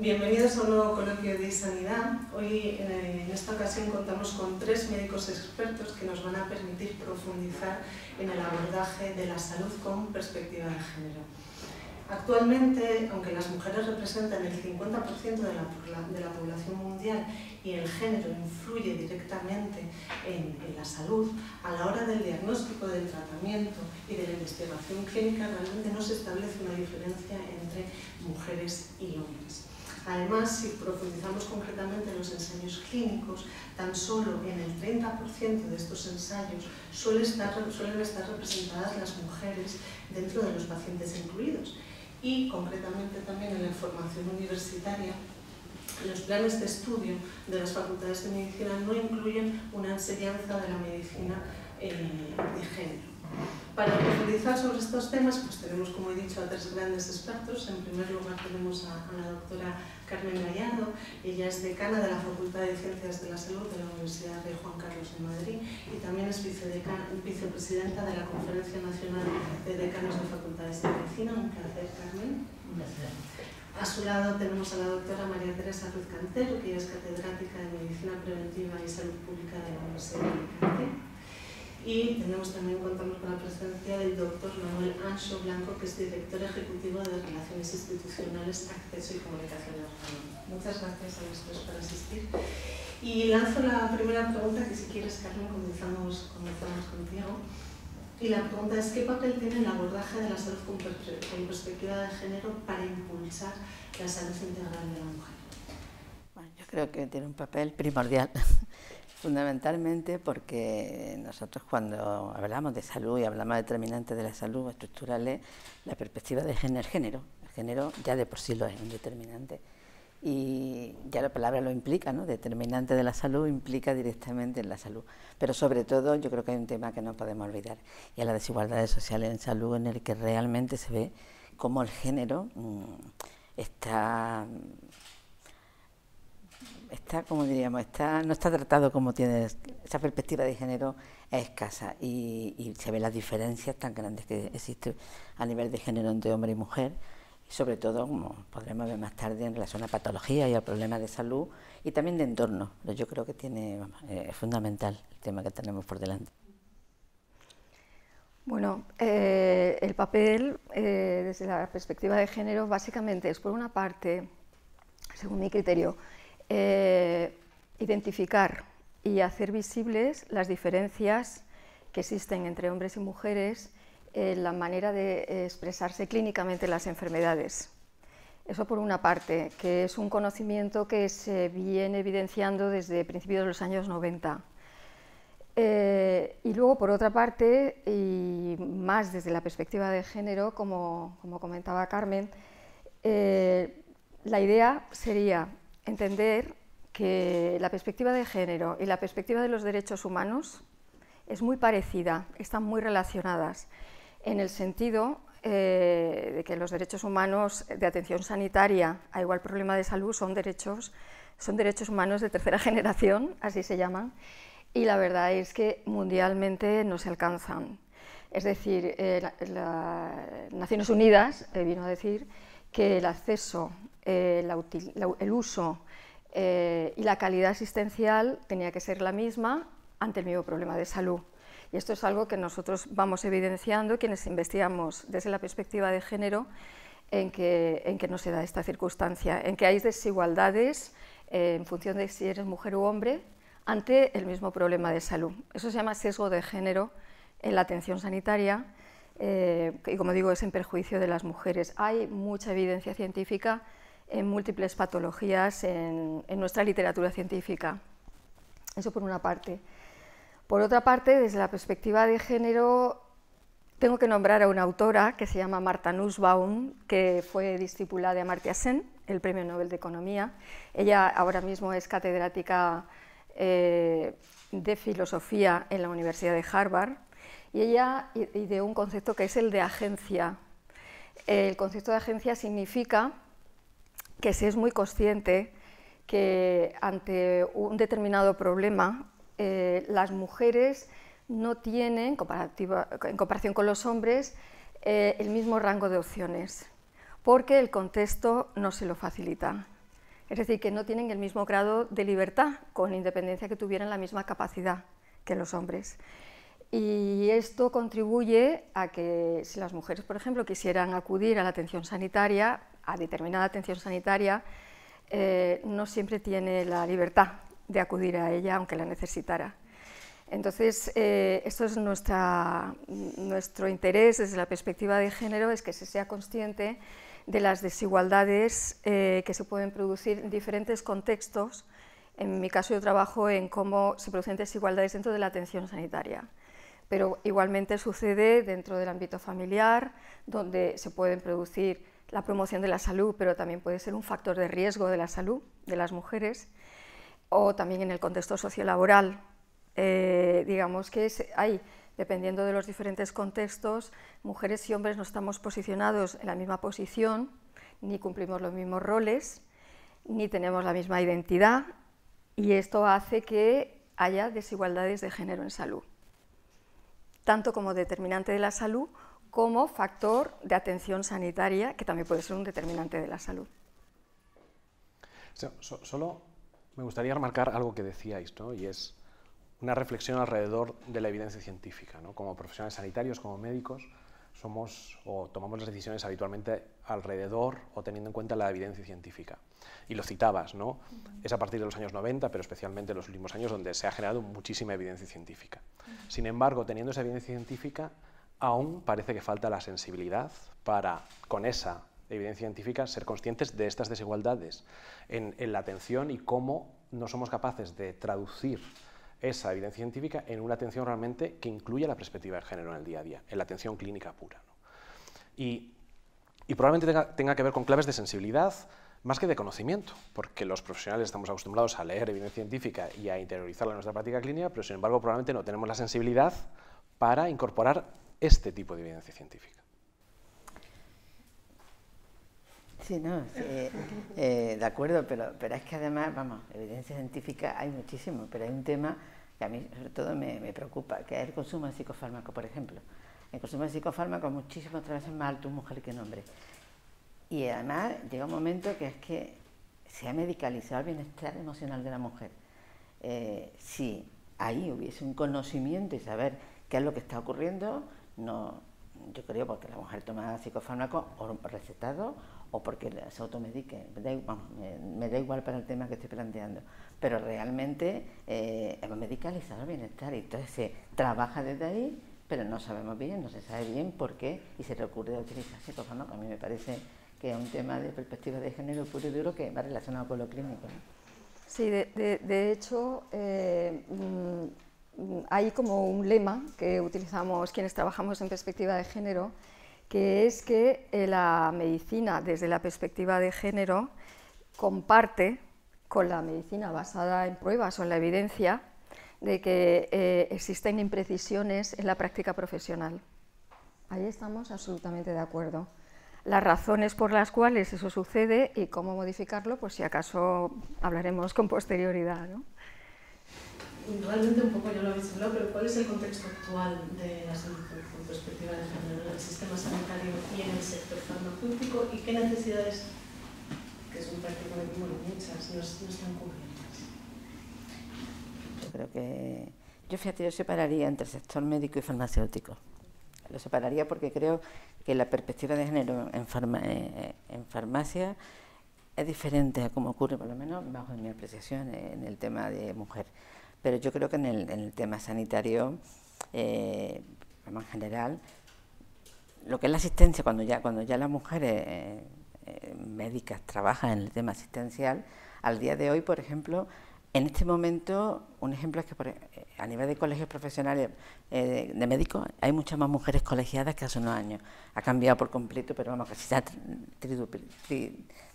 Bienvenidos a un nuevo coloquio de Sanidad. Hoy, en esta ocasión, contamos con 3 médicos expertos que nos van a permitir profundizar en el abordaje de la salud con perspectiva de género. Actualmente, aunque las mujeres representan el 50% de la población mundial y el género influye directamente en la salud, a la hora del diagnóstico, del tratamiento y de la investigación clínica realmente no se establece una diferencia entre mujeres y hombres. Además, si profundizamos concretamente en los ensayos clínicos, tan solo en el 30% de estos ensayos suelen estar representadas las mujeres dentro de los pacientes incluidos. Y concretamente también en la formación universitaria, los planes de estudio de las facultades de medicina no incluyen una enseñanza de la medicina de género. Para profundizar sobre estos temas, pues tenemos, como he dicho, a 3 grandes expertos. En primer lugar tenemos a la doctora Carmen Gallardo. Ella es decana de la Facultad de Ciencias de la Salud de la Universidad Rey Juan Carlos de Madrid y también es vicepresidenta de la Conferencia Nacional de Decanos de Facultades de Medicina. Un placer, Carmen. Un placer. A su lado tenemos a la doctora María Teresa Ruiz Cantero, que ella es catedrática de Medicina Preventiva y Salud Pública de la Universidad de Alicante. Y contamos con la presencia del doctor Manuel Anxo Blanco, que es director ejecutivo de Relaciones Institucionales, Acceso y Comunicación Española. Muchas gracias a los 3 por asistir. Y lanzo la primera pregunta, que si quieres, Carmen, comenzamos contigo. Y la pregunta es: ¿qué papel tiene el abordaje de la salud con perspectiva de género para impulsar la salud integral de la mujer? Bueno, yo creo que tiene un papel primordial. Fundamentalmente porque nosotros, cuando hablamos de salud y hablamos de determinantes de la salud estructurales, la perspectiva de género, el género ya de por sí lo es un determinante. Y ya la palabra lo implica, ¿no? Determinante de la salud implica directamente en la salud. Pero sobre todo yo creo que hay un tema que no podemos olvidar, y es la desigualdades sociales en salud, en el que realmente se ve cómo el género no está tratado como tiene. Esa perspectiva de género es escasa y se ven las diferencias tan grandes que existen a nivel de género entre hombre y mujer, y sobre todo, como podremos ver más tarde, en relación a patologías y a problemas de salud y también de entorno. Yo creo que es fundamental el tema que tenemos por delante. Bueno, el papel desde la perspectiva de género básicamente es, por una parte, según mi criterio, identificar y hacer visibles las diferencias que existen entre hombres y mujeres en la manera de expresarse clínicamente las enfermedades. Eso por una parte, que es un conocimiento que se viene evidenciando desde principios de los años 90. Y luego, por otra parte, y más desde la perspectiva de género, como comentaba Carmen, la idea sería entender que la perspectiva de género y la perspectiva de los derechos humanos es muy parecida, están muy relacionadas, en el sentido de que los derechos humanos de atención sanitaria, a igual problema de salud, son derechos humanos de tercera generación, así se llaman, y la verdad es que mundialmente no se alcanzan. Es decir, Naciones Unidas vino a decir que el acceso, el uso y la calidad asistencial tenía que ser la misma ante el mismo problema de salud. Y esto es algo que nosotros vamos evidenciando, quienes investigamos desde la perspectiva de género, en que no se da esta circunstancia, en que hay desigualdades en función de si eres mujer u hombre ante el mismo problema de salud. Eso se llama sesgo de género en la atención sanitaria, y como digo, es en perjuicio de las mujeres. Hay mucha evidencia científica en múltiples patologías en nuestra literatura científica. Eso por una parte. Por otra parte, desde la perspectiva de género, tengo que nombrar a una autora que se llama Martha Nussbaum, que fue discípula de Amartya Sen, el Premio Nobel de Economía. Ella ahora mismo es catedrática de filosofía en la Universidad de Harvard, y ella ideó un concepto que es el de agencia. El concepto de agencia significa que se es muy consciente que ante un determinado problema las mujeres no tienen, en comparación con los hombres, el mismo rango de opciones, porque el contexto no se lo facilita. Es decir, que no tienen el mismo grado de libertad, con independencia que tuvieran la misma capacidad que los hombres. Y esto contribuye a que si las mujeres, por ejemplo, quisieran acudir a la atención sanitaria, a determinada atención sanitaria, no siempre tiene la libertad de acudir a ella, aunque la necesitara. Entonces, esto es nuestro interés desde la perspectiva de género, es que se sea consciente de las desigualdades que se pueden producir en diferentes contextos. En mi caso yo trabajo en cómo se producen desigualdades dentro de la atención sanitaria, pero igualmente sucede dentro del ámbito familiar, donde se pueden producir la promoción de la salud, pero también puede ser un factor de riesgo de la salud de las mujeres, o también en el contexto sociolaboral. Digamos que hay, dependiendo de los diferentes contextos, mujeres y hombres no estamos posicionados en la misma posición, ni cumplimos los mismos roles, ni tenemos la misma identidad, y esto hace que haya desigualdades de género en salud, tanto como determinante de la salud, como factor de atención sanitaria, que también puede ser un determinante de la salud. Solo me gustaría remarcar algo que decíais, ¿no? Y es una reflexión alrededor de la evidencia científica, ¿no? Como profesionales sanitarios, como médicos, somos o tomamos las decisiones habitualmente alrededor o teniendo en cuenta la evidencia científica. Y lo citabas, ¿no? Es a partir de los años 90, pero especialmente en los últimos años, donde se ha generado muchísima evidencia científica. Sin embargo, teniendo esa evidencia científica, aún parece que falta la sensibilidad para, con esa evidencia científica, ser conscientes de estas desigualdades en la atención y cómo no somos capaces de traducir esa evidencia científica en una atención realmente que incluya la perspectiva de género en el día a día, en la atención clínica pura, ¿no? Y probablemente tenga que ver con claves de sensibilidad más que de conocimiento, porque los profesionales estamos acostumbrados a leer evidencia científica y a interiorizarla en nuestra práctica clínica, pero sin embargo probablemente no tenemos la sensibilidad para incorporar este tipo de evidencia científica. Sí, no, sí, de acuerdo, pero es que además, vamos, evidencia científica hay muchísimo, pero hay un tema que a mí sobre todo me preocupa, que es el consumo de psicofármacos, por ejemplo. El consumo de psicofármacos es muchísimas otras veces más alto en mujer que en hombre. Y además llega un momento que es que se ha medicalizado el bienestar emocional de la mujer. Si ahí hubiese un conocimiento y saber qué es lo que está ocurriendo, no, yo creo porque la mujer toma psicofármacos o recetados o porque se automedique, me da igual para el tema que estoy planteando, pero realmente hemos medicalizado el bienestar y entonces se trabaja desde ahí, pero no sabemos bien, no se sabe bien por qué y se recurre a utilizar psicofármacos. A mí me parece que es un tema de perspectiva de género puro y duro que va relacionado con lo clínico, ¿no? Sí, de hecho, hay como un lema que utilizamos quienes trabajamos en perspectiva de género, que es que la medicina desde la perspectiva de género comparte con la medicina basada en pruebas o en la evidencia de que existen imprecisiones en la práctica profesional. Ahí estamos absolutamente de acuerdo. Las razones por las cuales eso sucede y cómo modificarlo, pues si acaso hablaremos con posterioridad, ¿no? Igualmente un poco ya lo habéis hablado, pero ¿cuál es el contexto actual de la salud con perspectiva de género en el sistema sanitario y en el sector farmacéutico y qué necesidades, que son prácticamente muchas, no están cubiertas? Yo creo que, yo separaría entre el sector médico y farmacéutico. Lo separaría porque creo que la perspectiva de género en farmacia es diferente a como ocurre, por lo menos bajo mi apreciación, en el tema de mujer. Pero yo creo que en el tema sanitario, en general, lo que es la asistencia, cuando ya las mujeres médicas trabajan en el tema asistencial, al día de hoy, por ejemplo, en este momento, un ejemplo es que a nivel de colegios profesionales de médicos hay muchas más mujeres colegiadas que hace unos años. Ha cambiado por completo, pero vamos, casi se ha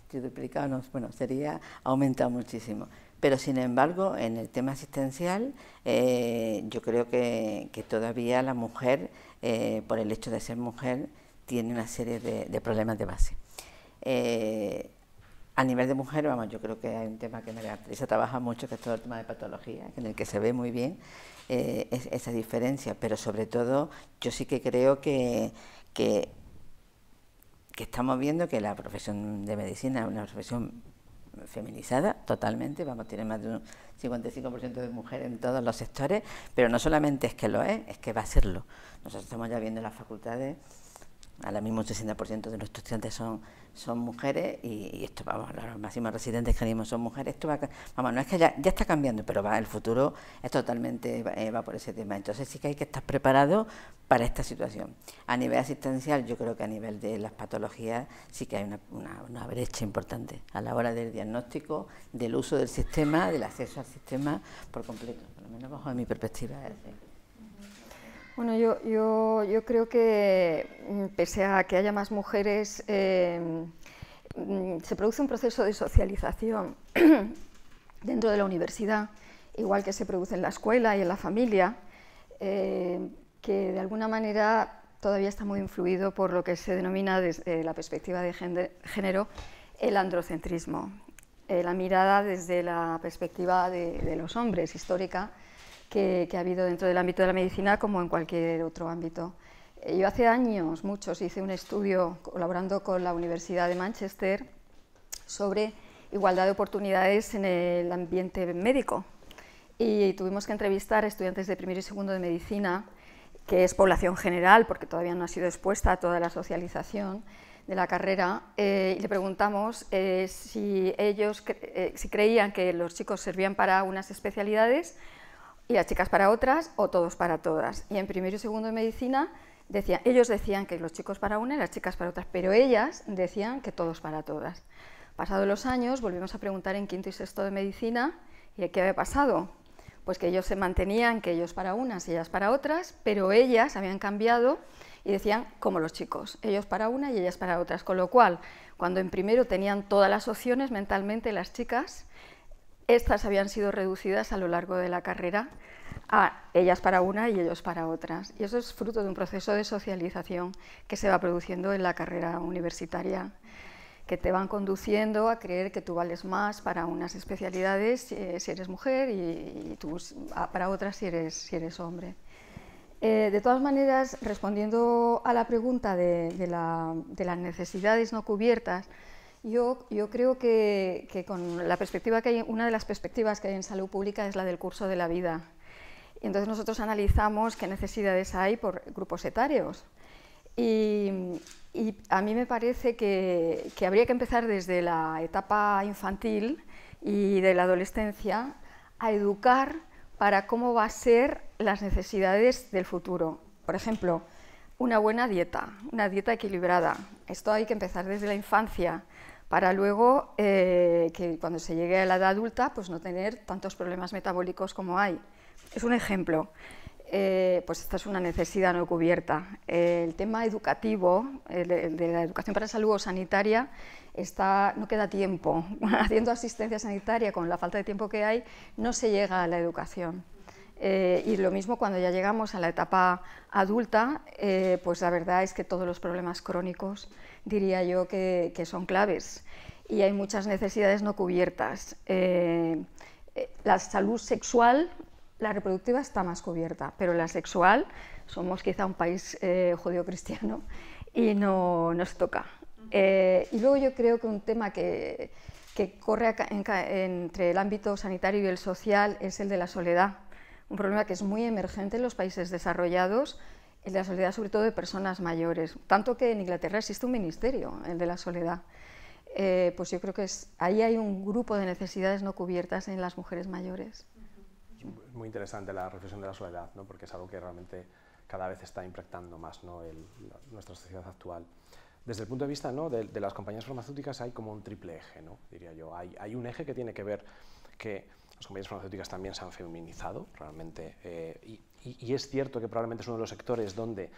triduplicado, no, bueno, ha aumentado muchísimo. Pero sin embargo, en el tema asistencial, yo creo que todavía la mujer, por el hecho de ser mujer, tiene una serie de problemas de base. A nivel de mujer, vamos, yo creo que hay un tema que María Teresa trabaja mucho, que es todo el tema de patología, en el que se ve muy bien esa diferencia, pero sobre todo yo sí que creo que estamos viendo que la profesión de medicina es una profesión feminizada totalmente, vamos, tiene más de un 55% de mujeres en todos los sectores, pero no solamente es que lo es que va a serlo. Nosotros estamos ya viendo en las facultades, ahora mismo un 60% de nuestros estudiantes son mujeres y esto, vamos, los máximos residentes que tenemos son mujeres, esto va, vamos, no es que ya está cambiando, pero el futuro es totalmente, va por ese tema. Entonces sí que hay que estar preparado para esta situación. A nivel asistencial, yo creo que a nivel de las patologías sí que hay una brecha importante a la hora del diagnóstico, del uso del sistema, del acceso al sistema por completo, por lo menos bajo mi perspectiva. Bueno, yo creo que, pese a que haya más mujeres, se produce un proceso de socialización dentro de la universidad, igual que se produce en la escuela y en la familia, que de alguna manera todavía está muy influido por lo que se denomina desde la perspectiva de género el androcentrismo, la mirada desde la perspectiva de los hombres histórica, que ha habido dentro del ámbito de la medicina como en cualquier otro ámbito. Yo hace años, muchos, hice un estudio colaborando con la Universidad de Manchester sobre igualdad de oportunidades en el ambiente médico y tuvimos que entrevistar a estudiantes de primero y segundo de medicina, que es población general porque todavía no ha sido expuesta a toda la socialización de la carrera, y le preguntamos si ellos si creían que los chicos servían para unas especialidades y las chicas para otras, o todos para todas. Y en primero y segundo de medicina, ellos decían que los chicos para una y las chicas para otras, pero ellas decían que todos para todas. Pasados los años, volvimos a preguntar en quinto y sexto de medicina, ¿y qué había pasado? Pues que ellos se mantenían, que ellos para unas y ellas para otras, pero ellas habían cambiado y decían como los chicos, ellos para una y ellas para otras, con lo cual, cuando en primero tenían todas las opciones mentalmente las chicas, estas habían sido reducidas a lo largo de la carrera a ellas para una y ellos para otras. Y eso es fruto de un proceso de socialización que se va produciendo en la carrera universitaria, que te van conduciendo a creer que tú vales más para unas especialidades si eres mujer y tú para otras si eres hombre. De todas maneras, respondiendo a la pregunta de las necesidades no cubiertas, yo creo que con la perspectiva que hay, una de las perspectivas que hay en salud pública es la del curso de la vida. Y entonces nosotros analizamos qué necesidades hay por grupos etarios. Y a mí me parece que habría que empezar desde la etapa infantil y de la adolescencia a educar para cómo va a ser las necesidades del futuro. Por ejemplo, una buena dieta, una dieta equilibrada. Esto hay que empezar desde la infancia para luego que cuando se llegue a la edad adulta pues no tener tantos problemas metabólicos como hay. Es un ejemplo. Pues esta es una necesidad no cubierta. El tema educativo, el de la educación para salud o sanitaria, no queda tiempo. Haciendo asistencia sanitaria con la falta de tiempo que hay, no se llega a la educación. Y lo mismo cuando ya llegamos a la etapa adulta, pues la verdad es que todos los problemas crónicos, diría yo, que son claves. Y hay muchas necesidades no cubiertas. La salud sexual, la reproductiva está más cubierta, pero la sexual, somos quizá un país judeocristiano y no nos toca. Y luego yo creo que un tema que corre entre el ámbito sanitario y el social es el de la soledad, un problema que es muy emergente en los países desarrollados, el de la soledad sobre todo de personas mayores, tanto que en Inglaterra existe un ministerio, el de la soledad. Pues yo creo que ahí hay un grupo de necesidades no cubiertas en las mujeres mayores. Muy interesante la reflexión de la soledad, ¿no? Porque es algo que realmente cada vez está impactando más, ¿no? Nuestra sociedad actual. Desde el punto de vista, ¿no? de las compañías farmacéuticas hay como un triple eje, ¿no? Diría yo. Hay un eje que tiene que ver que las compañías farmacéuticas también se han feminizado realmente y es cierto que probablemente es uno de los sectores donde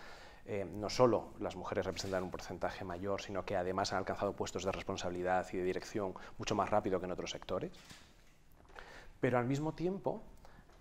no solo las mujeres representan un porcentaje mayor, sino que además han alcanzado puestos de responsabilidad y de dirección mucho más rápido que en otros sectores. Pero al mismo tiempo,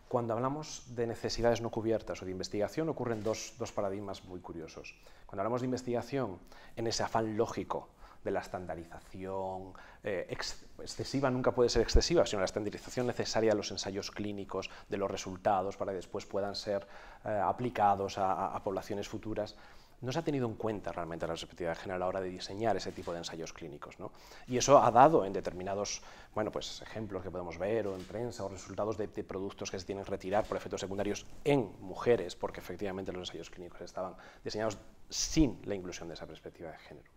cuando hablamos de necesidades no cubiertas o de investigación, ocurren dos paradigmas muy curiosos. Cuando hablamos de investigación, en ese afán lógico de la estandarización, excesiva nunca puede ser excesiva, sino la estandarización necesaria de los ensayos clínicos, de los resultados, para que después puedan ser aplicados a poblaciones futuras, no se ha tenido en cuenta realmente la perspectiva de género a la hora de diseñar ese tipo de ensayos clínicos, ¿no? Y eso ha dado en determinados, bueno, pues ejemplos que podemos ver o en prensa o resultados de productos que se tienen que retirar por efectos secundarios en mujeres, porque efectivamente los ensayos clínicos estaban diseñados sin la inclusión de esa perspectiva de género.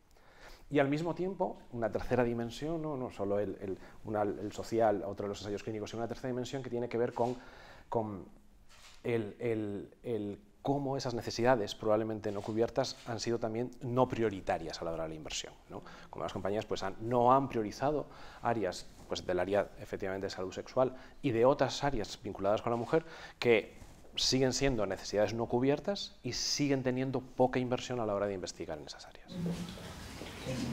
Y al mismo tiempo, una tercera dimensión, no solo el social, otro de los ensayos clínicos, sino una tercera dimensión que tiene que ver con cómo esas necesidades probablemente no cubiertas han sido también no prioritarias a la hora de la inversión, ¿no? Como las compañías pues, no han priorizado áreas pues, del área efectivamente de salud sexual y de otras áreas vinculadas con la mujer que siguen siendo necesidades no cubiertas y siguen teniendo poca inversión a la hora de investigar en esas áreas.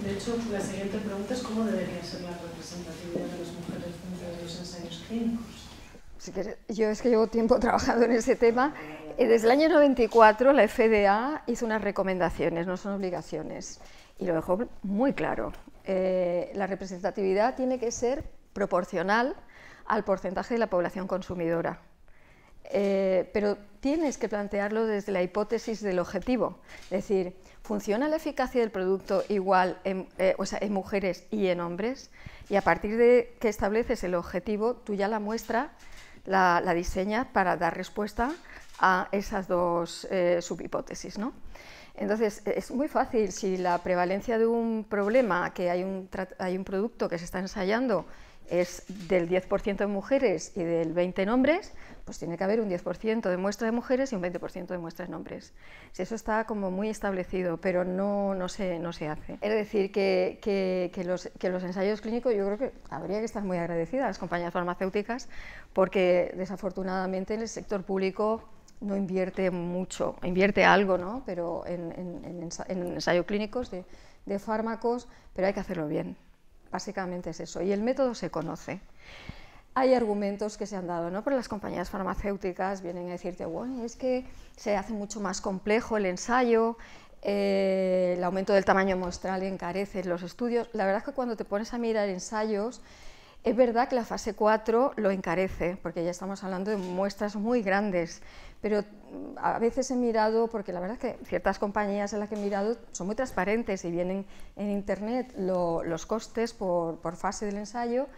De hecho, la siguiente pregunta es cómo debería ser la representatividad de las mujeres dentro de los ensayos clínicos. Si quieres, yo es que llevo tiempo trabajando en ese tema. Desde el año 94 la FDA hizo unas recomendaciones, no son obligaciones, y lo dejó muy claro. La representatividad tiene que ser proporcional al porcentaje de la población consumidora. Pero tienes que plantearlo desde la hipótesis del objetivo, es decir, ¿funciona la eficacia del producto igual en mujeres y en hombres? Y a partir de que estableces el objetivo, tú ya la muestra la diseñas para dar respuesta a esas dos subhipótesis, ¿no? Entonces, es muy fácil, si la prevalencia de un problema, que hay un producto que se está ensayando, es del 10% de mujeres y del 20% en hombres, pues tiene que haber un 10% de muestra de mujeres y un 20% de muestras en hombres. Si eso está como muy establecido, pero no se hace. Es decir, que los ensayos clínicos, yo creo que habría que estar muy agradecidas a las compañías farmacéuticas, porque desafortunadamente en el sector público no invierte mucho, invierte algo, ¿no? Pero en ensayos clínicos de fármacos, pero hay que hacerlo bien. Básicamente es eso, y el método se conoce. Hay argumentos que se han dado, ¿no? Por las compañías farmacéuticas, vienen a decirte, bueno, es que se hace mucho más complejo el ensayo, el aumento del tamaño muestral encarece los estudios. La verdad es que cuando te pones a mirar ensayos, es verdad que la fase 4 lo encarece, porque ya estamos hablando de muestras muy grandes, pero a veces he mirado, porque la verdad es que ciertas compañías en las que he mirado son muy transparentes y vienen en internet los costes por fase del ensayo,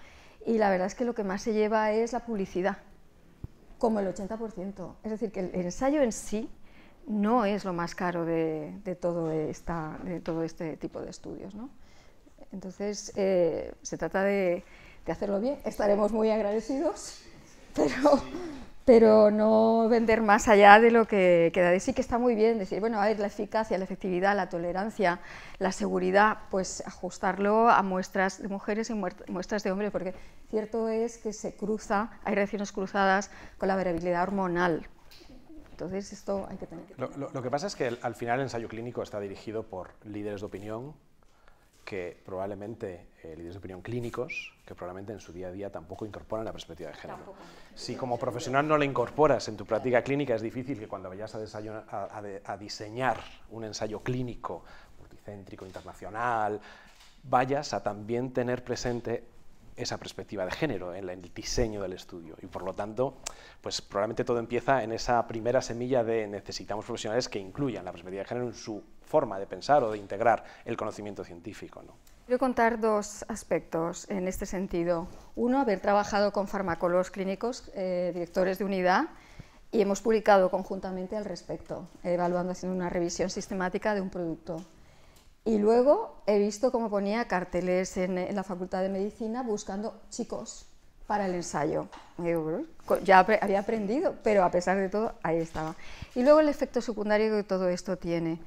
y la verdad es que lo que más se lleva es la publicidad, como el 80%. Es decir, que el ensayo en sí no es lo más caro de todo este tipo de estudios, ¿no? Entonces, se trata de hacerlo bien. Estaremos muy agradecidos, pero no vender más allá de lo que queda. De sí que está muy bien decir, bueno, a ver, la eficacia, la efectividad, la tolerancia, la seguridad, pues ajustarlo a muestras de mujeres y muestras de hombres, porque cierto es que hay reacciones cruzadas con la variabilidad hormonal. Entonces esto hay que tener que tener. Lo que pasa es que al final el ensayo clínico está dirigido por líderes de opinión, que probablemente, líderes de opinión clínicos, que probablemente en su día a día tampoco incorporan la perspectiva de género. Tampoco. Si como profesional no la incorporas en tu práctica clínica, es difícil que cuando vayas a diseñar un ensayo clínico multicéntrico, internacional, vayas a también tener presente esa perspectiva de género en el diseño del estudio, y por lo tanto, pues probablemente todo empieza en esa primera semilla de necesitamos profesionales que incluyan la perspectiva de género en su forma de pensar o de integrar el conocimiento científico, ¿no? Quiero contar dos aspectos en este sentido. Uno, haber trabajado con farmacólogos clínicos, directores de unidad, y hemos publicado conjuntamente al respecto, evaluando, haciendo una revisión sistemática de un producto. Y luego he visto cómo ponía carteles en la Facultad de Medicina buscando chicos para el ensayo. Y digo, ya había aprendido, pero a pesar de todo, ahí estaba. Y luego el efecto secundario que todo esto tiene.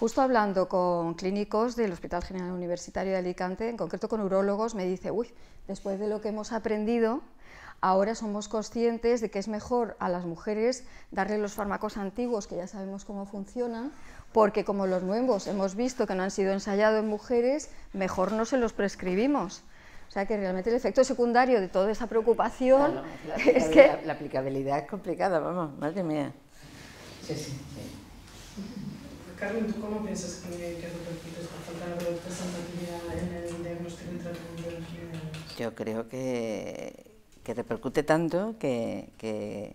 Justo hablando con clínicos del Hospital General Universitario de Alicante, en concreto con urólogos, me dice, uy, después de lo que hemos aprendido, ahora somos conscientes de que es mejor a las mujeres darle los fármacos antiguos, que ya sabemos cómo funcionan, porque como los nuevos hemos visto que no han sido ensayados en mujeres, mejor no se los prescribimos. O sea que realmente el efecto secundario de toda esa preocupación es que... La aplicabilidad es complicada, vamos, madre mía. Sí. Carmen, ¿tú cómo piensas que repercute esta falta de representatividad en el diagnóstico y tratamiento de enfermedades? Yo creo que repercute tanto que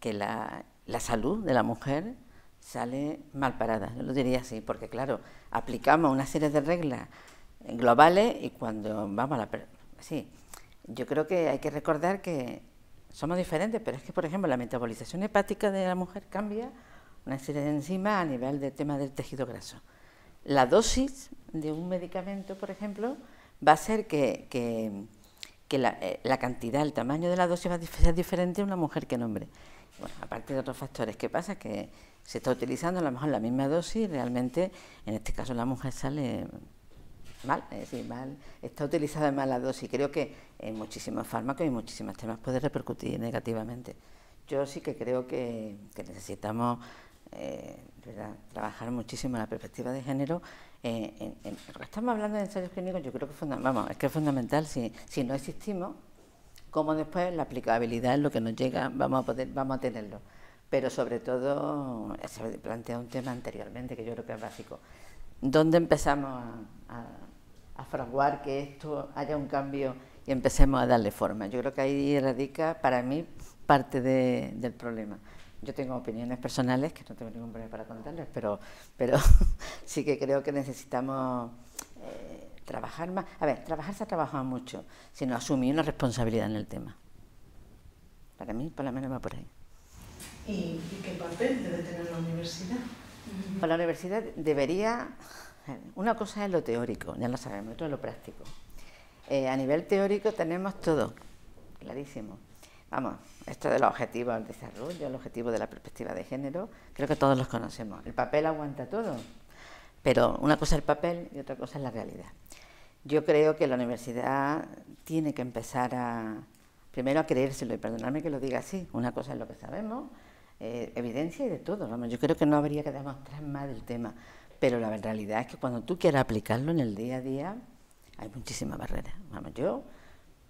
la salud de la mujer sale mal parada, yo lo diría así, porque claro, aplicamos una serie de reglas globales y cuando vamos a la... Sí, yo creo que hay que recordar que somos diferentes, pero es que, por ejemplo, la metabolización hepática de la mujer cambia una serie de enzimas a nivel del tema del tejido graso. La dosis de un medicamento, por ejemplo, va a ser que la cantidad, el tamaño de la dosis va a ser diferente en una mujer que en hombre. Bueno, aparte de otros factores, ¿qué pasa? Que se está utilizando a lo mejor la misma dosis y realmente, en este caso, la mujer sale mal, es decir, mal, está utilizada mal la dosis. Creo que en muchísimos fármacos y en muchísimos temas puede repercutir negativamente. Yo sí que creo que necesitamos trabajar muchísimo en la perspectiva de género. Estamos hablando de ensayos clínicos, yo creo que es fundamental. Si no existimos, como después la aplicabilidad es lo que nos llega, vamos a tenerlo. Pero sobre todo, se plantea un tema anteriormente que yo creo que es básico. ¿Dónde empezamos a fraguar que esto haya un cambio y empecemos a darle forma? Yo creo que ahí radica, para mí, parte del problema. Yo tengo opiniones personales, que no tengo ningún problema para contarles, pero sí que creo que necesitamos trabajar más. A ver, trabajar se ha trabajado mucho, sino asumir una responsabilidad en el tema. Para mí, por lo menos, va por ahí. ¿Y qué papel debe tener la universidad? La universidad debería... Una cosa es lo teórico, ya lo sabemos, otra es lo práctico. A nivel teórico tenemos todo, clarísimo. Vamos, esto de los objetivos del desarrollo, el objetivo de la perspectiva de género, creo que todos los conocemos. El papel aguanta todo, pero una cosa es el papel y otra cosa es la realidad. Yo creo que la universidad tiene que empezar primero a creérselo, y perdonadme que lo diga así, una cosa es lo que sabemos, evidencia y de todo. Vamos, yo creo que no habría que demostrar más del tema, pero la realidad es que cuando tú quieras aplicarlo en el día a día, hay muchísimas barreras. Vamos, yo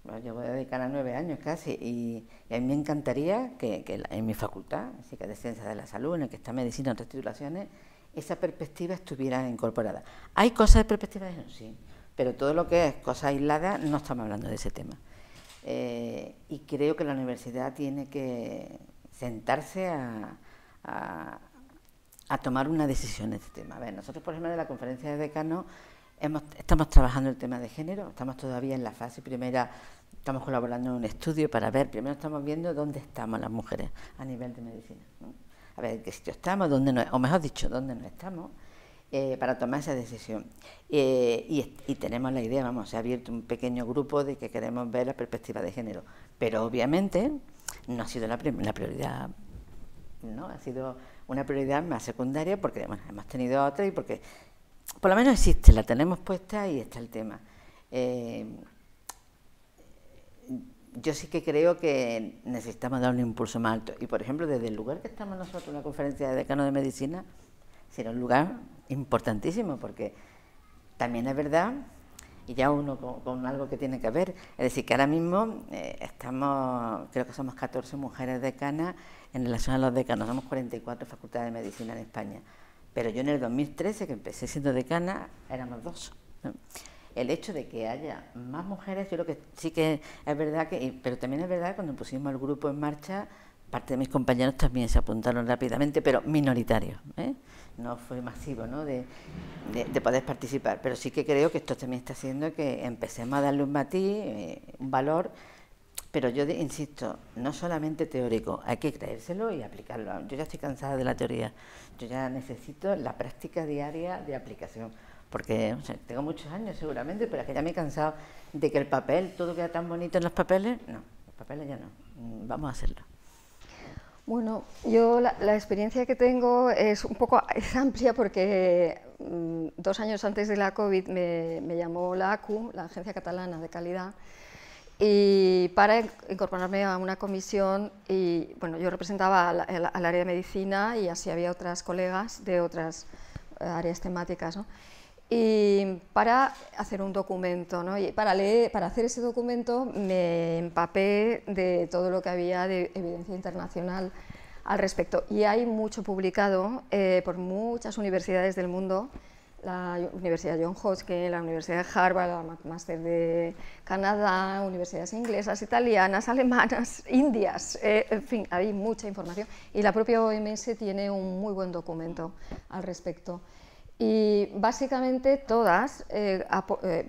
voy a dedicar a 9 años casi y a mí me encantaría que en mi facultad, así que de Ciencias de la Salud, en el que está Medicina y otras titulaciones, esa perspectiva estuviera incorporada. ¿Hay cosas de perspectiva de género? Sí, pero todo lo que es cosas aisladas no estamos hablando de ese tema. Y creo que la universidad tiene que sentarse a tomar una decisión en este tema. A ver, nosotros, por ejemplo, de la conferencia de decanos estamos trabajando el tema de género, estamos todavía en la fase primera, estamos colaborando en un estudio para ver, primero estamos viendo dónde estamos las mujeres a nivel de medicina, ¿no? A ver en qué sitio estamos, dónde no, o mejor dicho, dónde no estamos, para tomar esa decisión. Y tenemos la idea, se ha abierto un pequeño grupo de que queremos ver la perspectiva de género, pero obviamente no ha sido la prioridad, ¿no? Ha sido una prioridad más secundaria porque hemos tenido otra y porque por lo menos existe, la tenemos puesta y está el tema. Yo sí que creo que necesitamos dar un impulso más alto. Y, por ejemplo, desde el lugar que estamos nosotros en la conferencia de decanos de medicina, será un lugar importantísimo, porque también es verdad, y ya uno con algo que tiene que ver, es decir, que ahora mismo creo que somos 14 mujeres decanas en relación a los decanos, somos 44 facultades de medicina en España. Pero yo en el 2013, que empecé siendo decana, éramos 2. ¿No? El hecho de que haya más mujeres, yo creo que sí que es verdad, pero también es verdad que cuando pusimos el grupo en marcha, parte de mis compañeros también se apuntaron rápidamente, pero minoritarios, ¿eh? No fue masivo, ¿no? de poder participar. Pero sí que creo que esto también está haciendo que empecemos a darle un matiz, un valor. Pero yo insisto, no solamente teórico, hay que creérselo y aplicarlo. Yo ya estoy cansada de la teoría, yo ya necesito la práctica diaria de aplicación, porque tengo muchos años seguramente, pero es que ya me he cansado de que el papel, todo queda tan bonito en los papeles. No, los papeles ya no, vamos a hacerlo. Bueno, yo la experiencia que tengo es amplia porque 2 años antes de la COVID me llamó la ACU, la Agencia Catalana de Calidad, y para incorporarme a una comisión, y bueno, yo representaba al área de medicina y así había otras colegas de otras áreas temáticas, ¿no? Y para hacer un documento, ¿no? Y para hacer ese documento me empapé de todo lo que había de evidencia internacional al respecto, y hay mucho publicado por muchas universidades del mundo la Universidad John Hopkins, la Universidad de Harvard, la McMaster de Canadá, universidades inglesas, italianas, alemanas, indias, en fin, hay mucha información y la propia OMS tiene un muy buen documento al respecto. Y básicamente todas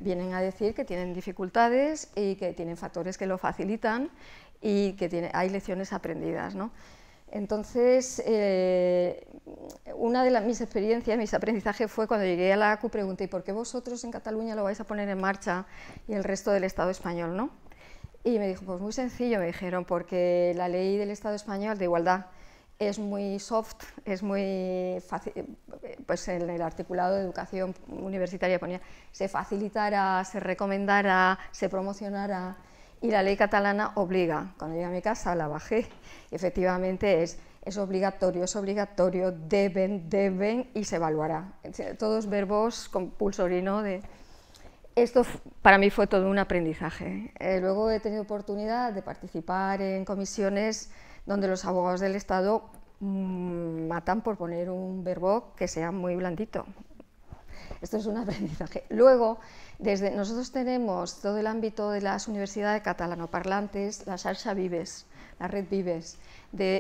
vienen a decir que tienen dificultades y que tienen factores que lo facilitan y que hay lecciones aprendidas, ¿no? Entonces, una de mis experiencias, mis aprendizajes fue cuando llegué a la ACU, pregunté, ¿por qué vosotros en Cataluña lo vais a poner en marcha y el resto del Estado español no? Y me dijo, pues muy sencillo, me dijeron, porque la ley del Estado español de igualdad es muy soft, es muy fácil, pues en el articulado de educación universitaria ponía, se facilitará, se recomendará, se promocionará, y la ley catalana obliga. Cuando llegué a mi casa la bajé, y efectivamente es obligatorio, deben y se evaluará. Todos verbos con pulsorino de... Esto para mí fue todo un aprendizaje. Luego he tenido oportunidad de participar en comisiones donde los abogados del Estado matan por poner un verbo que sea muy blandito. Esto es un aprendizaje. Luego, nosotros tenemos todo el ámbito de las universidades catalanoparlantes, la Xarxa Vives, la Red Vives,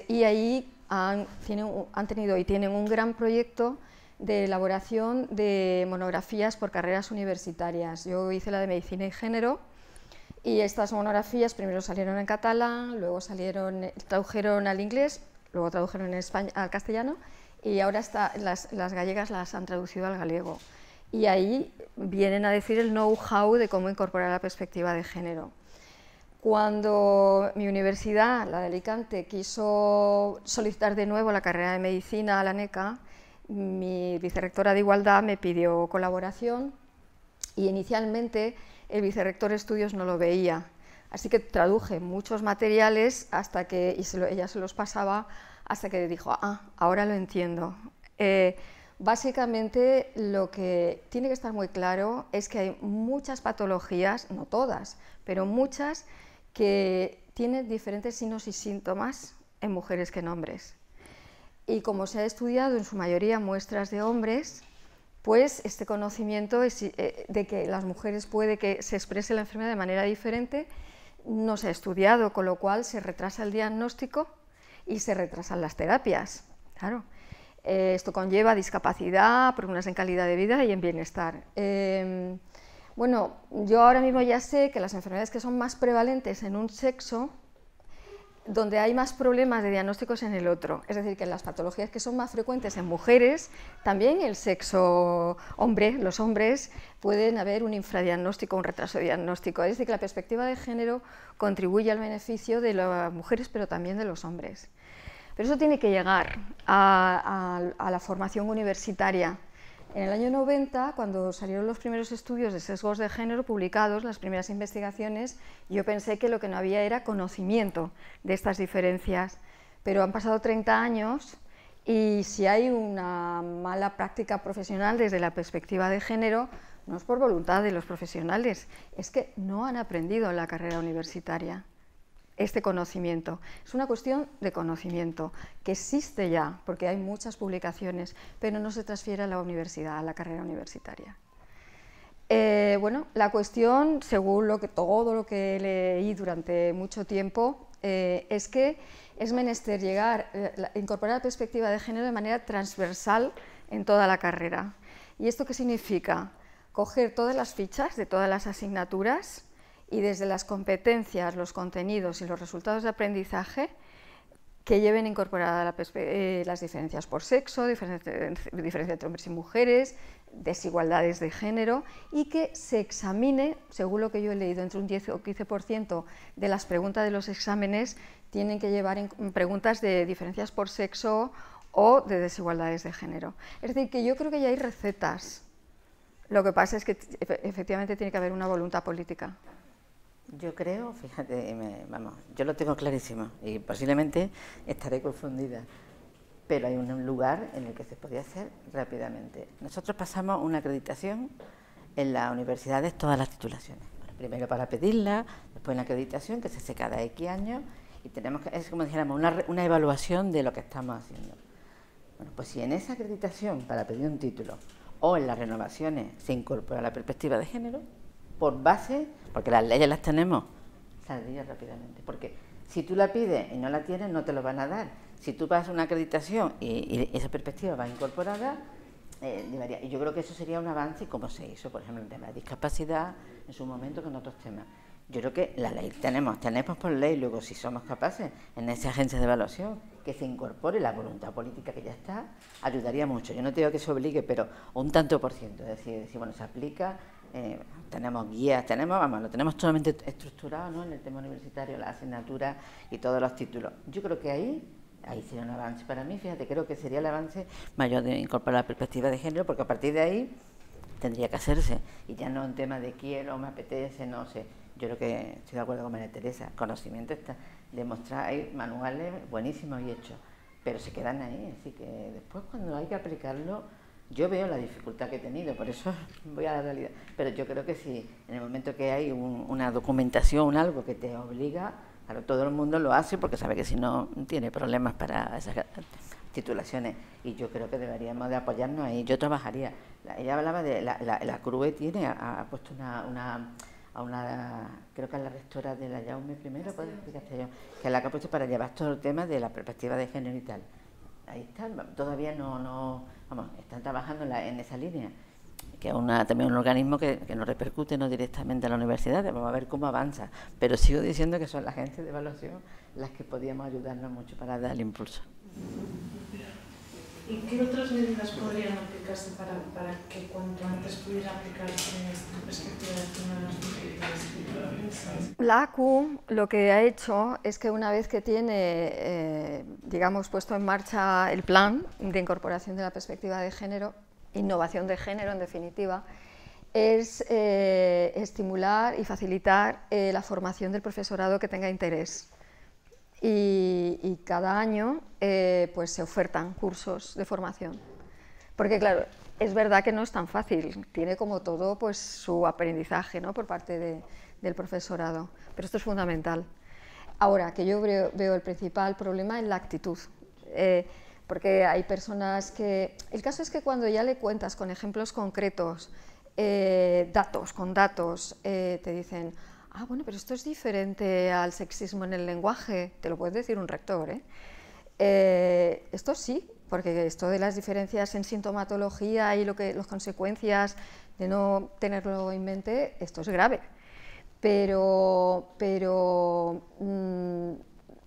y ahí han tenido y tienen un gran proyecto de elaboración de monografías por carreras universitarias. Yo hice la de Medicina y Género, y estas monografías primero salieron en catalán, luego tradujeron al inglés, luego tradujeron al castellano, y ahora las gallegas las han traducido al galego. Y ahí vienen a decir el know-how de cómo incorporar la perspectiva de género. Cuando mi universidad, la de Alicante, quiso solicitar de nuevo la carrera de medicina a la NECA, mi vicerrectora de Igualdad me pidió colaboración y inicialmente el vicerrector de estudios no lo veía. Así que traduje muchos materiales ella se los pasaba hasta que dijo, ahora lo entiendo. Básicamente lo que tiene que estar muy claro es que hay muchas patologías, no todas, pero muchas, que tienen diferentes signos y síntomas en mujeres que en hombres. Y como se ha estudiado en su mayoría muestras de hombres, pues este conocimiento de que las mujeres puede que se exprese la enfermedad de manera diferente no se ha estudiado, con lo cual se retrasa el diagnóstico y se retrasan las terapias. Claro. Esto conlleva discapacidad, problemas en calidad de vida y en bienestar. Bueno, yo ahora mismo ya sé que las enfermedades que son más prevalentes en un sexo, donde hay más problemas de diagnósticos en el otro, es decir, que las patologías que son más frecuentes en mujeres, también el sexo hombre, los hombres, pueden haber un infradiagnóstico, un retraso de diagnóstico, es decir, que la perspectiva de género contribuye al beneficio de las mujeres, pero también de los hombres. Pero eso tiene que llegar a la formación universitaria. En el año 90, cuando salieron los primeros estudios de sesgos de género publicados, las primeras investigaciones, yo pensé que lo que no había era conocimiento de estas diferencias. Pero han pasado 30 años y si hay una mala práctica profesional desde la perspectiva de género, no es por voluntad de los profesionales, es que no han aprendido en la carrera universitaria este conocimiento. Es una cuestión de conocimiento que existe ya, porque hay muchas publicaciones, pero no se transfiere a la universidad, a la carrera universitaria. Bueno, la cuestión, según todo lo que leí durante mucho tiempo, es que es menester incorporar la perspectiva de género de manera transversal en toda la carrera. ¿Y esto qué significa? Coger todas las fichas de todas las asignaturas y desde las competencias, los contenidos y los resultados de aprendizaje que lleven incorporadas las diferencias por sexo, diferencia entre hombres y mujeres, desigualdades de género, y que se examine, según lo que yo he leído, entre un 10 o 15% de las preguntas de los exámenes tienen que llevar preguntas de diferencias por sexo o de desigualdades de género. Es decir, que yo creo que ya hay recetas. Lo que pasa es que efectivamente tiene que haber una voluntad política. Yo creo, fíjate, yo lo tengo clarísimo y posiblemente estaré confundida, pero hay un lugar en el que se podía hacer rápidamente. Nosotros pasamos una acreditación en las universidades, todas las titulaciones. Bueno, primero para pedirla, después una acreditación que se hace cada X años y tenemos que, es como dijéramos, una evaluación de lo que estamos haciendo. Bueno, pues si en esa acreditación para pedir un título o en las renovaciones se incorpora la perspectiva de género, por base, porque las leyes las tenemos, saldría rápidamente, porque si tú la pides y no la tienes, no te lo van a dar. Si tú pasas una acreditación y esa perspectiva va incorporada, y yo creo que eso sería un avance, como se hizo, por ejemplo, en el tema de discapacidad, en su momento con otros temas. Yo creo que la ley tenemos por ley, luego si somos capaces en esa agencia de evaluación que se incorpore la voluntad política que ya está, ayudaría mucho. Yo no te digo que se obligue, pero un tanto por ciento, es decir, bueno, se aplica, tenemos guías, lo tenemos totalmente estructurado, ¿no?, en el tema universitario, las asignaturas y todos los títulos. Yo creo que ahí sería un avance para mí, fíjate, creo que sería el avance mayor de incorporar la perspectiva de género, porque a partir de ahí tendría que hacerse, y ya no en tema de quiero, me apetece, no sé. Yo creo que estoy de acuerdo con María Teresa, conocimiento está, demostrar, hay manuales buenísimos y hechos, pero se quedan ahí, así que después cuando hay que aplicarlo, yo veo la dificultad que he tenido, por eso voy a la realidad, pero yo creo que si en el momento que hay una documentación, algo que te obliga, claro, todo el mundo lo hace porque sabe que si no tiene problemas para esas titulaciones, y yo creo que deberíamos de apoyarnos ahí. Yo trabajaría, ella hablaba de la CRUE ha puesto creo que es la rectora de la Jaume I, ¿puedes explicarte yo? Que es la que ha puesto para llevar todo el tema de la perspectiva de género y tal. Ahí están, todavía vamos, están trabajando en esa línea, que es también un organismo que no repercute no directamente a la universidad, vamos a ver cómo avanza, pero sigo diciendo que son las agencias de evaluación las que podríamos ayudarnos mucho para dar el impulso. ¿Y qué otras medidas podrían aplicarse para que cuanto antes pudiera aplicarse esta perspectiva de género en las dificultades? La ACU lo que ha hecho es que una vez que tiene, digamos, puesto en marcha el plan de incorporación de la perspectiva de género, innovación de género en definitiva, es estimular y facilitar la formación del profesorado que tenga interés. Y cada año pues se ofertan cursos de formación, porque claro, es verdad que no es tan fácil, tiene como todo pues su aprendizaje, ¿no?, por parte del profesorado, pero esto es fundamental. Ahora, que yo veo el principal problema en la actitud, porque hay personas que... El caso es que cuando ya le cuentas con ejemplos concretos, con datos, te dicen: ah, bueno, pero esto es diferente al sexismo en el lenguaje, te lo puede decir un rector, ¿eh? Esto sí, porque esto de las diferencias en sintomatología y las consecuencias de no tenerlo en mente, esto es grave, pero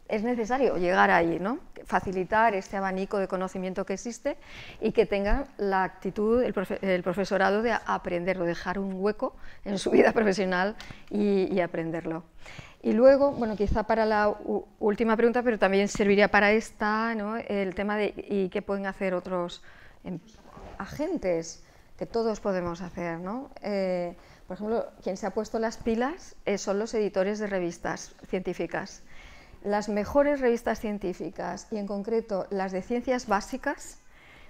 es necesario llegar ahí, ¿no?, facilitar este abanico de conocimiento que existe y que tenga la actitud el profesorado de aprenderlo, dejar un hueco en su vida profesional y aprenderlo. Y luego, bueno, quizá para la última pregunta, pero también serviría para esta, ¿no?, el tema de ¿y qué pueden hacer otros agentes que todos podemos hacer, ¿no? Por ejemplo, quien se ha puesto las pilas son los editores de revistas científicas. Las mejores revistas científicas, y en concreto las de ciencias básicas,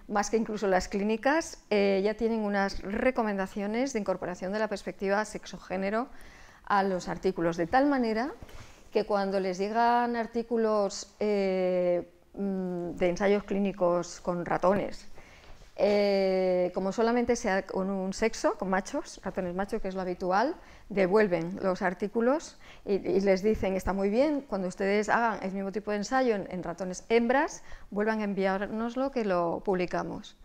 más que incluso las clínicas, ya tienen unas recomendaciones de incorporación de la perspectiva sexo-género a los artículos, de tal manera que cuando les llegan artículos de ensayos clínicos con ratones, como solamente sea con un sexo, con machos, ratones machos, que es lo habitual, devuelven los artículos y les dicen: está muy bien, cuando ustedes hagan el mismo tipo de ensayo en ratones hembras, vuelvan a enviárnoslo, que lo publicamos.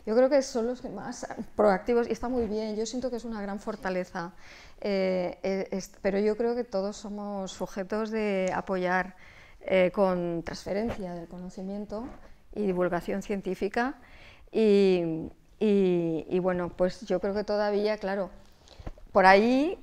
Yo creo que son los más proactivos y está muy bien, yo siento que es una gran fortaleza, pero yo creo que todos somos sujetos de apoyar con transferencia del conocimiento y divulgación científica. Y bueno, pues yo creo que todavía, claro, por ahí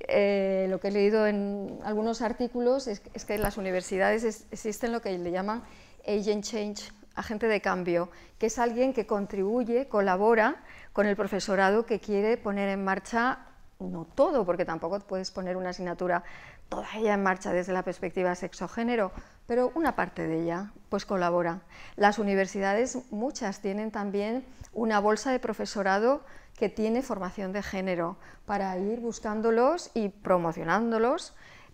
lo que he leído en algunos artículos es que en las universidades existen lo que le llaman agent change, agente de cambio, que es alguien que contribuye, colabora con el profesorado que quiere poner en marcha, no todo, porque tampoco puedes poner una asignatura toda ella en marcha desde la perspectiva sexo-género, pero una parte de ella pues colabora. Las universidades, muchas, tienen también una bolsa de profesorado que tiene formación de género para ir buscándolos y promocionándolos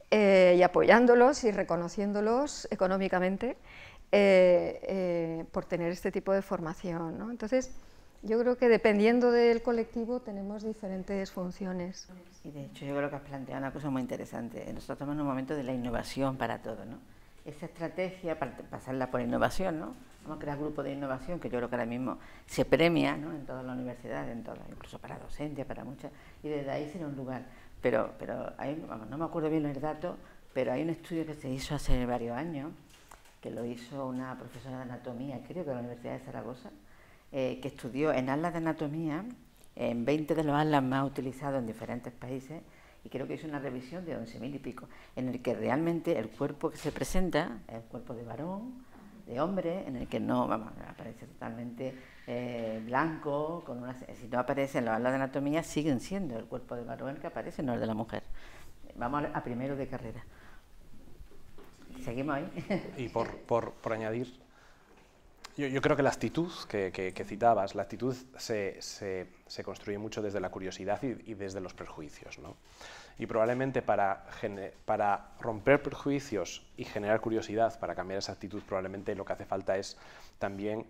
y apoyándolos y reconociéndolos económicamente por tener este tipo de formación, ¿no? Entonces, Yo creo que dependiendo del colectivo tenemos diferentes funciones. Y de hecho yo creo que has planteado una cosa muy interesante. Nosotros estamos en un momento de la innovación para todo, ¿no? Esa estrategia para pasarla por innovación, ¿no? Vamos a crear grupos de innovación que yo creo que ahora mismo se premia, ¿no? En todas las universidades, en todas, incluso para docencia, para muchas, y desde ahí será un lugar. Pero hay, vamos, no me acuerdo bien el dato, pero hay un estudio que se hizo hace varios años, que lo hizo una profesora de anatomía, creo que de la Universidad de Zaragoza, que estudió en atlas de anatomía, en 20 de los atlas más utilizados en diferentes países, y creo que hizo una revisión de 11.000 y pico, en el que realmente el cuerpo que se presenta es el cuerpo de varón, de hombre, en el que no, vamos, aparece totalmente blanco, con una, si no aparece en los atlas de anatomía, siguen siendo el cuerpo de varón el que aparece, no el de la mujer. Vamos a primero de carrera. Seguimos ahí. Y por añadir, yo creo que la actitud que citabas, la actitud se construye mucho desde la curiosidad y desde los prejuicios, ¿no? Y probablemente para romper prejuicios y generar curiosidad, para cambiar esa actitud, probablemente lo que hace falta es también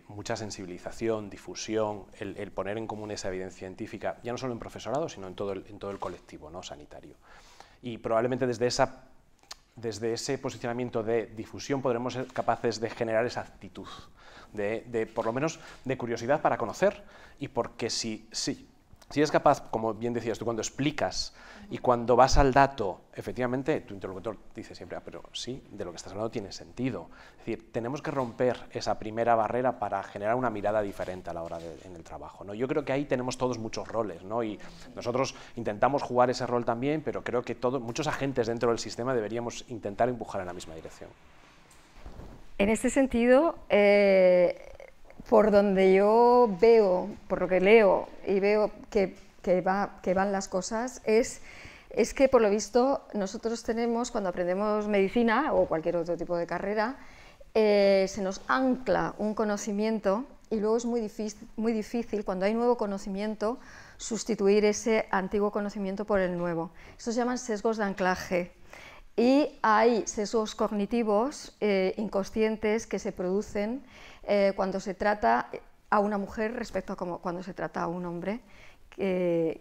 mucha sensibilización, difusión, el poner en común esa evidencia científica, ya no solo en profesorado, sino en todo el colectivo, ¿no? Sanitario. Y probablemente desde ese posicionamiento de difusión podremos ser capaces de generar esa actitud, por lo menos de curiosidad para conocer, y porque si eres capaz, como bien decías tú, cuando explicas y cuando vas al dato, efectivamente tu interlocutor dice siempre, pero sí, de lo que estás hablando tiene sentido. Es decir, tenemos que romper esa primera barrera para generar una mirada diferente a la hora en el trabajo, ¿no? Yo creo que ahí tenemos todos muchos roles, ¿no? Y nosotros intentamos jugar ese rol también, pero creo que muchos agentes dentro del sistema deberíamos intentar empujar en la misma dirección. En este sentido, por donde yo veo, por lo que leo y veo que van las cosas, es que por lo visto nosotros tenemos, cuando aprendemos medicina o cualquier otro tipo de carrera, se nos ancla un conocimiento y luego es muy difícil cuando hay nuevo conocimiento sustituir ese antiguo conocimiento por el nuevo. Estos se llaman sesgos de anclaje. Y hay sesgos cognitivos inconscientes que se producen cuando se trata a una mujer respecto a cuando se trata a un hombre, que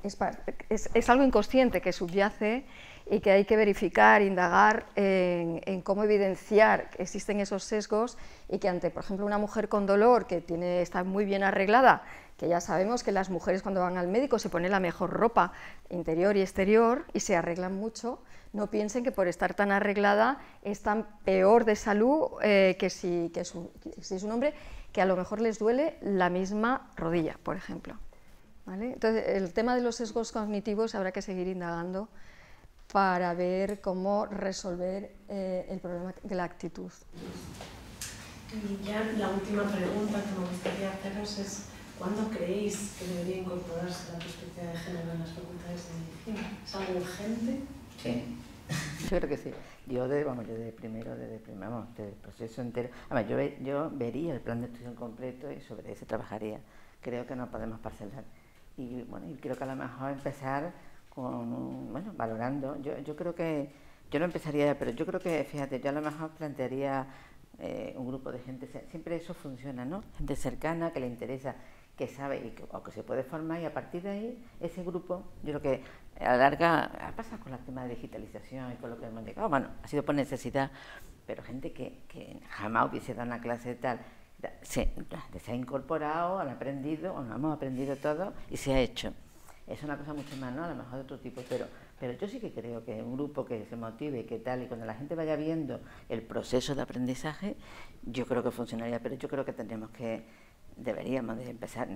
es algo inconsciente que subyace y que hay que verificar, indagar en cómo evidenciar que existen esos sesgos y que ante, por ejemplo, una mujer con dolor que está muy bien arreglada, que ya sabemos que las mujeres cuando van al médico se ponen la mejor ropa interior y exterior y se arreglan mucho, no piensen que por estar tan arreglada es tan peor de salud que si es un hombre que a lo mejor les duele la misma rodilla, por ejemplo. ¿Vale? Entonces, el tema de los sesgos cognitivos habrá que seguir indagando para ver cómo resolver el problema de la actitud. Y ya la última pregunta que me gustaría haceros es ¿cuándo creéis que debería incorporarse la perspectiva de género en las facultades de medicina? ¿Es algo urgente? Sí, yo creo que sí. Yo desde primero, del proceso entero, yo vería el plan de estudio completo y sobre ese trabajaría. Creo que no podemos parcelar. Y creo que a lo mejor empezar valorando. Yo creo que, yo no empezaría, pero yo creo que, fíjate, yo a lo mejor plantearía un grupo de gente, siempre eso funciona, ¿no? Gente cercana, que le interesa, que sabe o que se puede formar, y a partir de ahí, ese grupo, yo creo que a la larga, pasa con el tema de digitalización y con lo que hemos llegado, ha sido por necesidad, pero gente que jamás hubiese dado una clase de tal, se ha incorporado, han aprendido, o no hemos aprendido todo y se ha hecho. Es una cosa mucho más, ¿no? A lo mejor de otro tipo, pero yo sí que creo que un grupo que se motive, que tal, y cuando la gente vaya viendo el proceso de aprendizaje, yo creo que funcionaría, pero yo creo que deberíamos de empezar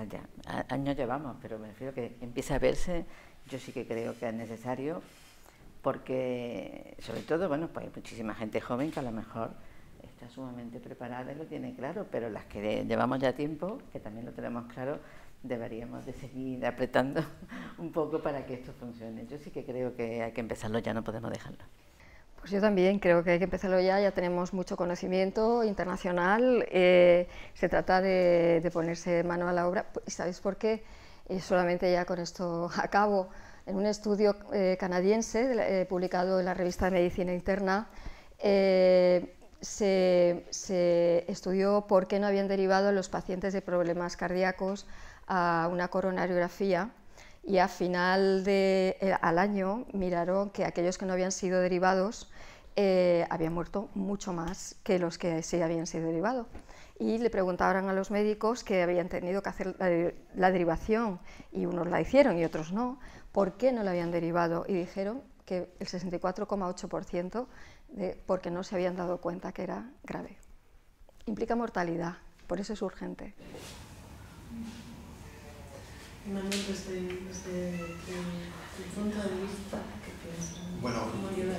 ya, años llevamos, pero me refiero que empieza a verse, yo sí que creo que es necesario, porque sobre todo, pues hay muchísima gente joven que a lo mejor está sumamente preparada y lo tiene claro, pero las que llevamos ya tiempo, que también lo tenemos claro, deberíamos de seguir apretando un poco para que esto funcione. Yo sí que creo que hay que empezarlo ya, no podemos dejarlo. Pues yo también creo que hay que empezarlo ya tenemos mucho conocimiento internacional, se trata de ponerse mano a la obra. ¿Y sabéis por qué? Solamente ya con esto acabo. En un estudio canadiense publicado en la revista de Medicina Interna, se estudió por qué no habían derivado los pacientes de problemas cardíacos a una coronariografía, y al año miraron que aquellos que no habían sido derivados habían muerto mucho más que los que sí habían sido derivados. Y le preguntaron a los médicos que habían tenido que hacer la derivación, y unos la hicieron y otros no, ¿por qué no la habían derivado? Y dijeron que el 64,8% porque no se habían dado cuenta que era grave. Implica mortalidad, por eso es urgente. Manuel, desde tu punto de vista, ¿qué piensas? Bueno, ¿Cómo ayudar?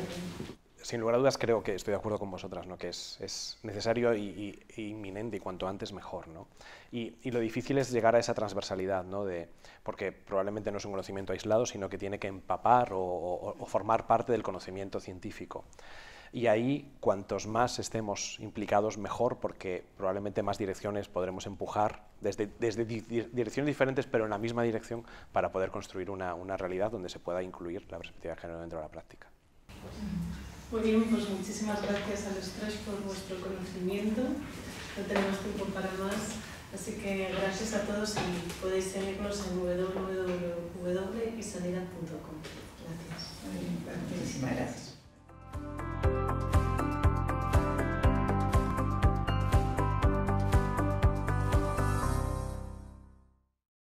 Sin lugar a dudas creo que estoy de acuerdo con vosotras, ¿no? Que es necesario e inminente, y cuanto antes mejor, ¿no? Y lo difícil es llegar a esa transversalidad, ¿no? Porque probablemente no es un conocimiento aislado, sino que tiene que empapar o formar parte del conocimiento científico. Y ahí, cuantos más estemos implicados, mejor, porque probablemente más direcciones podremos empujar desde direcciones diferentes, pero en la misma dirección, para poder construir una realidad donde se pueda incluir la perspectiva de género dentro de la práctica. Muy bien, pues muchísimas gracias a los tres por vuestro conocimiento. No tenemos tiempo para más, así que gracias a todos, y podéis seguirnos en www